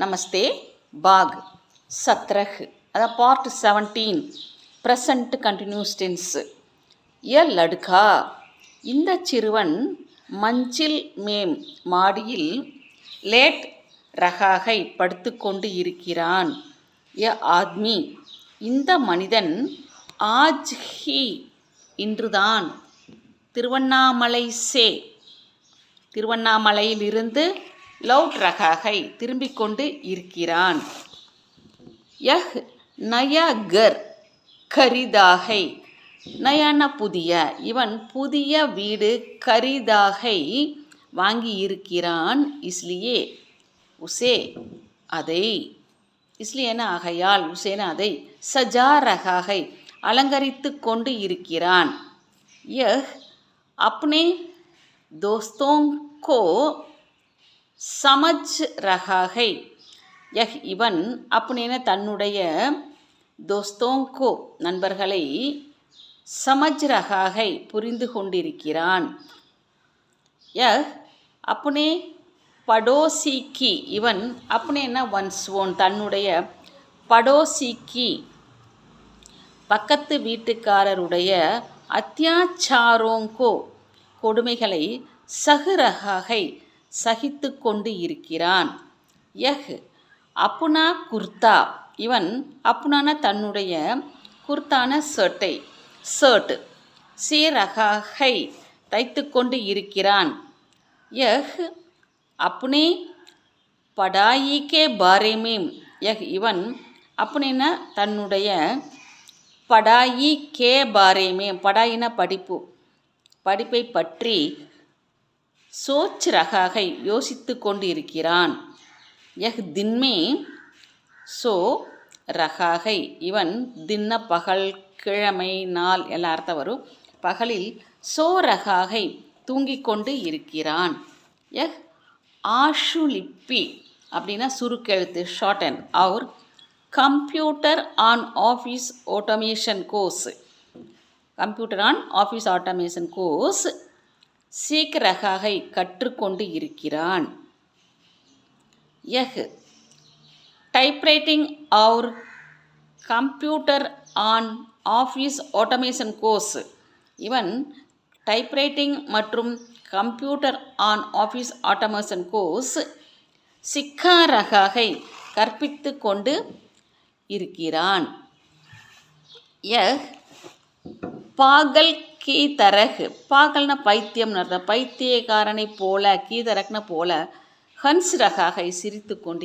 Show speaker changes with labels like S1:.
S1: நமஸ்தே. பாக் சத்ரஹ் அதான் part 17 present continuous tense. எ லடுகா இந்த சிறுவன் மஞ்சில் மேம் மாடியில் லேட் ரகாகை படுத்துக்கொண்டு இருக்கிறான். எ ஆத்மி இந்த மனிதன் ஆஜ் ஹி இன்றுதான் திருவண்ணாமலையிலிருந்து லவுட் ரகாகை திரும்பிக் கொண்டு இருக்கிறான். யஹ் நயா கர் கரிதாகை நயான புதிய இவன் புதிய வீடு கரிதாகை வாங்கி இருக்கிறான். இஸ்லியே உசே அதை இஸ்லியேன ஆகையால் உசேன அதை சஜா ரகாகை அலங்கரித்து கொண்டு இருக்கிறான். யஹ் அப்னே தோஸ்தோங்கோ சமஜ் ரகாகை யஹ் இவன் அப்னேன தன்னுடைய தோஸ்தோங்கோ நண்பர்களை சமஜ் ரகாகை புரிந்து கொண்டிருக்கிறான். யஹ் அப்னே படோசிக்கி இவன் அப்னேன ஒன்ஸ் ஓன் தன்னுடைய படோசிக்கி பக்கத்து வீட்டுக்காரருடைய அத்தியாச்சாரோங்கோ கொடுமைகளை சகுரகாகை சகித்து கொண்டு இருக்கிறான். யஹ் அப்புனா குர்தா இவன் அப்புனான தன்னுடைய குர்தான ஷர்ட் சீரகாகை தைத்து கொண்டு இருக்கிறான். யஹ் அப்புனே படாயிக்கே பாரேமேம் யஹ் இவன் அப்புனேன தன்னுடைய படாயி கே பாரேமே படாயின படிப்பை பற்றி சோச் ரகாகை யோசித்து கொண்டு இருக்கிறான். யஹ் தின்மே சோ ரகாகை இவன் தின்ன பகல் கிழமை நாள் எல்லாம் அர்த்தம் வரும். பகலில் சோ ரகாகை தூங்கிக் கொண்டு இருக்கிறான். யஹ் ஆஷுலிப்பி அப்படின்னா சுருக்கெழுத்து ஷார்டன் அவர் computer and office automation course சீக்கிரகாகை கற்றுக்கொண்டு இருக்கிறான். யஹ் டைப்ரைட்டிங் ஆர் computer and office automation course இவன் டைப்ரைட்டிங் மற்றும் computer and office automation course சிக்காரகாகை கற்பித்து கொண்டு இருக்கிறான். யஹ் பாகல் கீ தரக் பாகல்னா பைத்தியம்னு அர்த்தம். பைத்தியக்காரனை போல கீதரக்ன போல ஹன்ஸ் ரகாகை சிரித்து கொண்டு